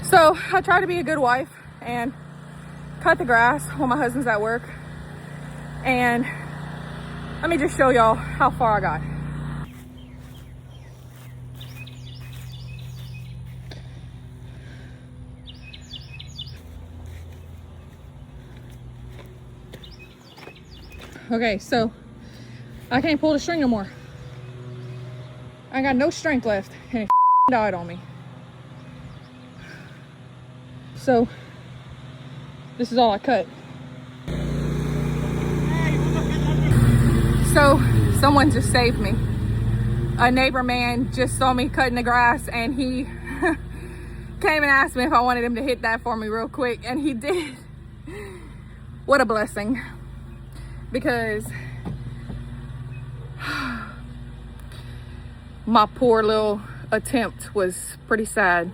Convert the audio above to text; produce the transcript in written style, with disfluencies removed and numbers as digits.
So I try to be a good wife and cut the grass while my husband's at work. And let me just show y'all how far I got. Okay, so I can't pull the string no more. I got no strength left and it died on me. So this is all I cut. So someone just saved me. A neighbor man just saw me cutting the grass and he came and asked me if I wanted him to hit that for me real quick, and he did. What a blessing. Because my poor little attempt was pretty sad.